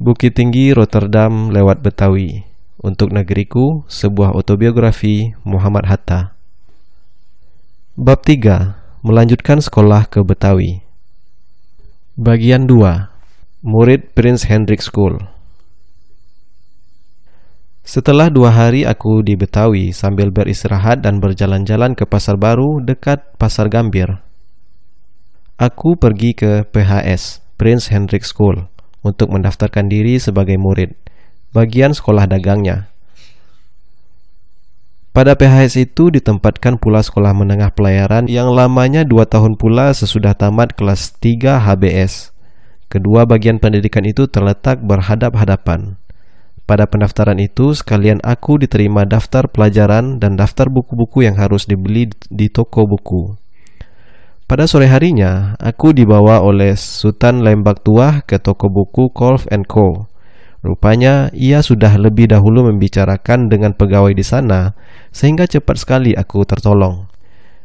Bukit Tinggi Rotterdam lewat Betawi. Untuk Negeriku, sebuah autobiografi Muhammad Hatta. Bab 3. Melanjutkan sekolah ke Betawi. Bagian 2. Murid Prince Hendrik School. Setelah 2 hari aku di Betawi sambil beristirahat dan berjalan-jalan ke pasar baru dekat Pasar Gambir, aku pergi ke PHS, Prince Hendrik School, untuk mendaftarkan diri sebagai murid, bagian sekolah dagangnya. Pada PHS itu ditempatkan pula sekolah menengah pelayaran yang lamanya 2 tahun pula sesudah tamat kelas 3 HBS. Kedua bagian pendidikan itu terletak berhadap-hadapan. Pada pendaftaran itu sekalian aku diterima daftar pelajaran dan daftar buku-buku yang harus dibeli di toko buku. Pada sore harinya, aku dibawa oleh Sultan Lembak Tuah ke toko buku Kolf & Co. Rupanya ia sudah lebih dahulu membicarakan dengan pegawai di sana, sehingga cepat sekali aku tertolong.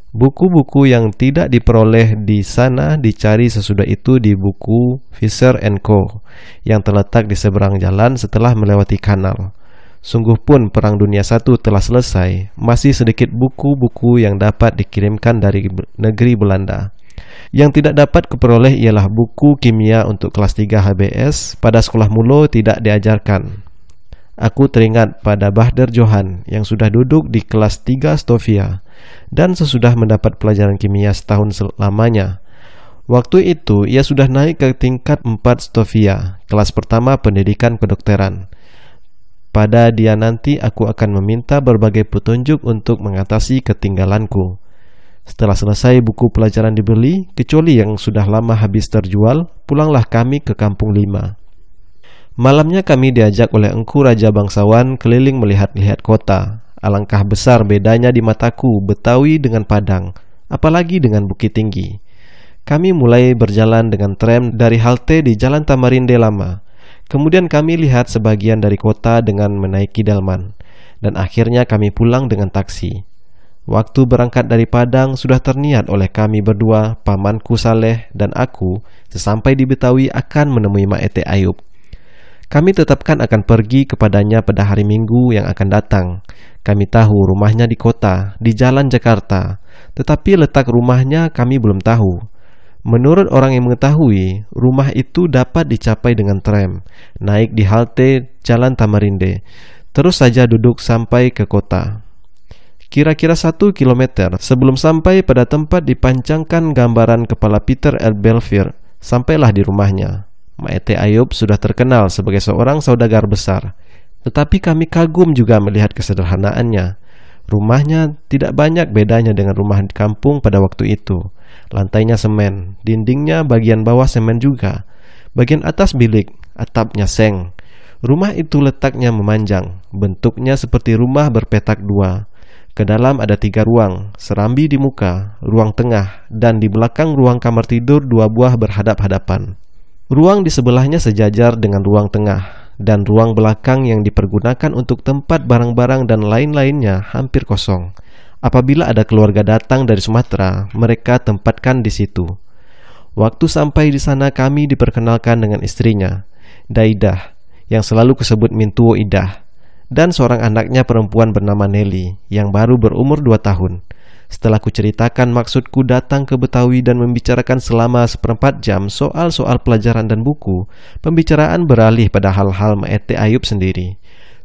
Buku-buku yang tidak diperoleh di sana dicari sesudah itu di buku Fisher & Co. yang terletak di seberang jalan setelah melewati kanal. Sungguh pun Perang Dunia I telah selesai, masih sedikit buku-buku yang dapat dikirimkan dari negeri Belanda. Yang tidak dapat kuperoleh ialah buku kimia untuk kelas 3 HBS, pada sekolah mula tidak diajarkan. Aku teringat pada Bahder Johan yang sudah duduk di kelas 3 Stovia dan sesudah mendapat pelajaran kimia setahun selamanya. Waktu itu ia sudah naik ke tingkat 4 Stovia, kelas pertama pendidikan kedokteran. Pada dia nanti aku akan meminta berbagai petunjuk untuk mengatasi ketinggalanku. Setelah selesai buku pelajaran dibeli, kecuali yang sudah lama habis terjual, pulanglah kami ke Kampung 5. Malamnya kami diajak oleh Engku Raja Bangsawan keliling melihat-lihat kota. Alangkah besar bedanya di mataku Betawi dengan Padang, apalagi dengan Bukit Tinggi. Kami mulai berjalan dengan tram dari halte di Jalan Tamarinde Lama. Kemudian kami lihat sebagian dari kota dengan menaiki delman, dan akhirnya kami pulang dengan taksi. Waktu berangkat dari Padang sudah terniat oleh kami berdua, pamanku Saleh dan aku, sesampai di Betawi akan menemui Mak Ete Ayub. Kami tetapkan akan pergi kepadanya pada hari Minggu yang akan datang. Kami tahu rumahnya di kota, di Jalan Jakarta, tetapi letak rumahnya kami belum tahu. Menurut orang yang mengetahui, rumah itu dapat dicapai dengan tram, naik di halte Jalan Tamarinde, terus saja duduk sampai ke kota. Kira-kira 1 kilometer sebelum sampai pada tempat dipancangkan gambaran kepala Peter L. Belfier, sampailah di rumahnya. Mak Ete Ayub sudah terkenal sebagai seorang saudagar besar, tetapi kami kagum juga melihat kesederhanaannya. Rumahnya tidak banyak bedanya dengan rumah di kampung pada waktu itu. Lantainya semen, dindingnya bagian bawah semen juga. Bagian atas bilik, atapnya seng. Rumah itu letaknya memanjang, bentuknya seperti rumah berpetak 2. Ke dalam ada 3 ruang, serambi di muka, ruang tengah, dan di belakang ruang kamar tidur 2 buah berhadap-hadapan. Ruang di sebelahnya sejajar dengan ruang tengah, dan ruang belakang yang dipergunakan untuk tempat barang-barang dan lain-lainnya hampir kosong. Apabila ada keluarga datang dari Sumatera, mereka tempatkan di situ. Waktu sampai di sana kami diperkenalkan dengan istrinya, Daidah, yang selalu kusebut Mintuo Idah, dan seorang anaknya perempuan bernama Nelly, yang baru berumur 2 tahun. Setelah kuceritakan maksudku datang ke Betawi dan membicarakan selama 1/4 jam soal-soal pelajaran dan buku, pembicaraan beralih pada hal-hal Mak Ete Ayub sendiri.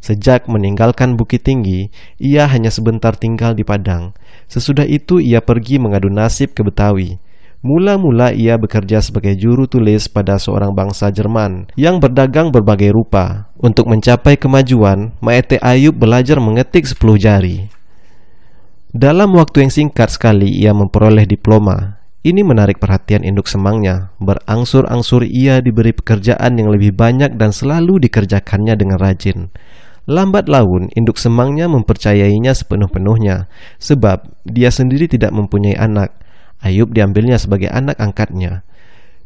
Sejak meninggalkan Bukit Tinggi, ia hanya sebentar tinggal di Padang. Sesudah itu ia pergi mengadu nasib ke Betawi. Mula-mula ia bekerja sebagai juru tulis pada seorang bangsa Jerman yang berdagang berbagai rupa. Untuk mencapai kemajuan, Mak Ete Ayub belajar mengetik 10 jari. Dalam waktu yang singkat sekali ia memperoleh diploma. Ini menarik perhatian induk semangnya. Berangsur-angsur ia diberi pekerjaan yang lebih banyak dan selalu dikerjakannya dengan rajin. Lambat laun induk semangnya mempercayainya sepenuh-penuhnya, sebab dia sendiri tidak mempunyai anak. Ayub diambilnya sebagai anak angkatnya.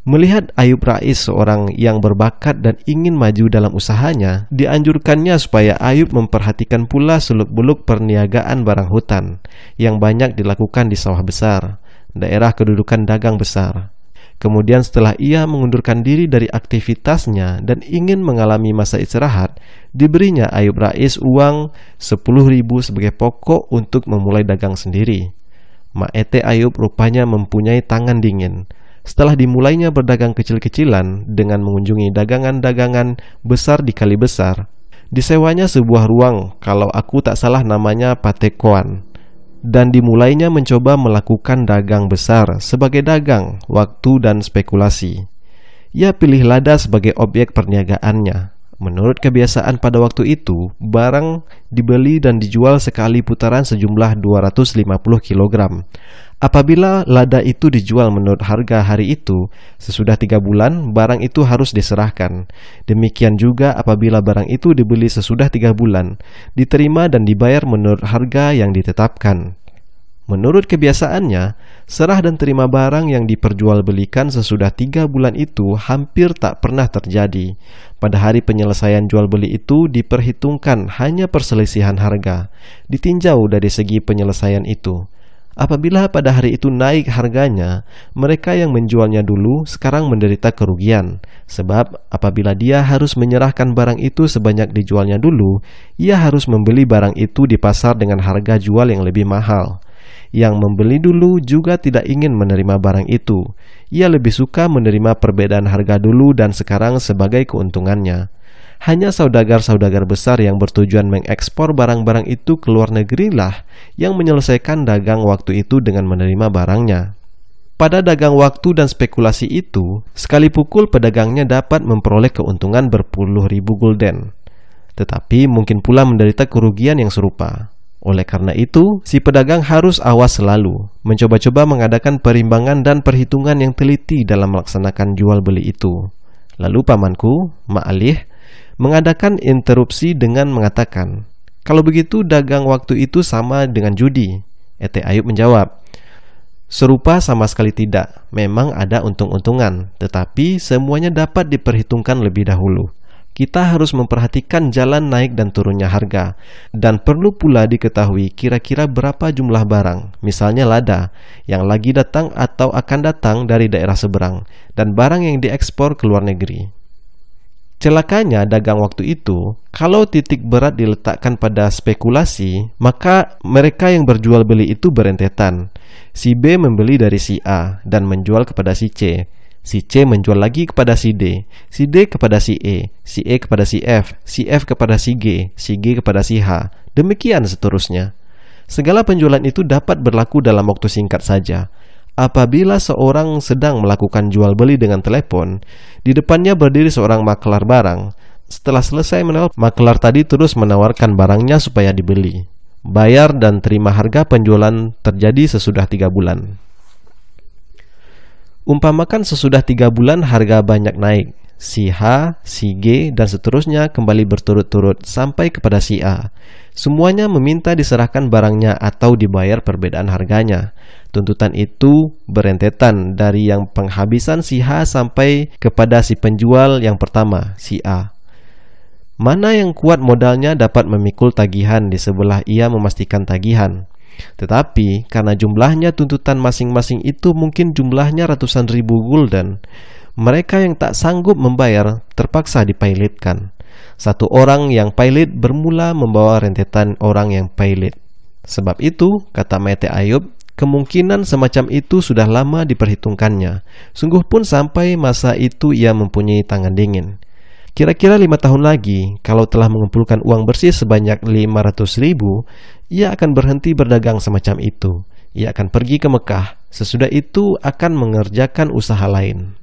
Melihat Ayub Rais seorang yang berbakat dan ingin maju dalam usahanya, dianjurkannya supaya Ayub memperhatikan pula seluk-beluk perniagaan barang hutan yang banyak dilakukan di sawah besar, daerah kedudukan dagang besar. Kemudian setelah ia mengundurkan diri dari aktivitasnya dan ingin mengalami masa istirahat, diberinya Ayub Rais uang 10.000 sebagai pokok untuk memulai dagang sendiri. Mak Ete Ayub rupanya mempunyai tangan dingin. Setelah dimulainya berdagang kecil-kecilan dengan mengunjungi dagangan-dagangan besar di Kali Besar, disewanya sebuah ruang, kalau aku tak salah namanya Patekoan, dan dimulainya mencoba melakukan dagang besar sebagai dagang, waktu dan spekulasi. Ia pilih lada sebagai objek perniagaannya. Menurut kebiasaan pada waktu itu, barang dibeli dan dijual sekali putaran sejumlah 250 kg. Apabila lada itu dijual menurut harga hari itu, sesudah 3 bulan, barang itu harus diserahkan. Demikian juga apabila barang itu dibeli sesudah 3 bulan, diterima dan dibayar menurut harga yang ditetapkan. Menurut kebiasaannya, serah dan terima barang yang diperjualbelikan sesudah 3 bulan itu hampir tak pernah terjadi. Pada hari penyelesaian jual beli itu diperhitungkan hanya perselisihan harga, ditinjau dari segi penyelesaian itu. Apabila pada hari itu naik harganya, mereka yang menjualnya dulu sekarang menderita kerugian. Sebab apabila dia harus menyerahkan barang itu sebanyak dijualnya dulu, ia harus membeli barang itu di pasar dengan harga jual yang lebih mahal. Yang membeli dulu juga tidak ingin menerima barang itu. Ia lebih suka menerima perbedaan harga dulu dan sekarang sebagai keuntungannya. Hanya saudagar-saudagar besar yang bertujuan mengekspor barang-barang itu ke luar negeri lah yang menyelesaikan dagang waktu itu dengan menerima barangnya. Pada dagang waktu dan spekulasi itu, sekali pukul pedagangnya dapat memperoleh keuntungan berpuluh ribu gulden. Tetapi mungkin pula menderita kerugian yang serupa. Oleh karena itu, si pedagang harus awas selalu, mencoba-coba mengadakan perimbangan dan perhitungan yang teliti dalam melaksanakan jual beli itu. Lalu pamanku, Mak Alih, mengadakan interupsi dengan mengatakan, "Kalau begitu dagang waktu itu sama dengan judi." Ete Ayub menjawab, "Serupa sama sekali tidak. Memang ada untung-untungan, tetapi semuanya dapat diperhitungkan lebih dahulu. Kita harus memperhatikan jalan naik dan turunnya harga, dan perlu pula diketahui kira-kira berapa jumlah barang, misalnya lada, yang lagi datang atau akan datang dari daerah seberang, dan barang yang diekspor ke luar negeri." Celakanya dagang waktu itu, kalau titik berat diletakkan pada spekulasi, maka mereka yang berjual beli itu berentetan. Si B membeli dari si A dan menjual kepada si C. Si C menjual lagi kepada si D kepada si E kepada si F kepada si G kepada si H, demikian seterusnya. Segala penjualan itu dapat berlaku dalam waktu singkat saja. Apabila seorang sedang melakukan jual beli dengan telepon, di depannya berdiri seorang makelar barang. Setelah selesai menelpon, makelar tadi terus menawarkan barangnya supaya dibeli. Bayar dan terima harga penjualan terjadi sesudah 3 bulan. Umpamakan sesudah 3 bulan harga banyak naik, si H, si G, dan seterusnya kembali berturut-turut sampai kepada si A. Semuanya meminta diserahkan barangnya atau dibayar perbedaan harganya. Tuntutan itu berentetan dari yang penghabisan si H sampai kepada si penjual yang pertama, si A. Mana yang kuat modalnya dapat memikul tagihan di sebelah ia memastikan tagihan. Tetapi karena jumlahnya tuntutan masing-masing itu mungkin jumlahnya ratusan ribu gulden, mereka yang tak sanggup membayar terpaksa dipailitkan. Satu orang yang pailit bermula membawa rentetan orang yang pailit. Sebab itu, kata Ete Ayub, kemungkinan semacam itu sudah lama diperhitungkannya. Sungguh pun sampai masa itu ia mempunyai tangan dingin. Kira-kira 5 tahun lagi, kalau telah mengumpulkan uang bersih sebanyak 500 ribu, ia akan berhenti berdagang semacam itu. Ia akan pergi ke Mekah. Sesudah itu akan mengerjakan usaha lain.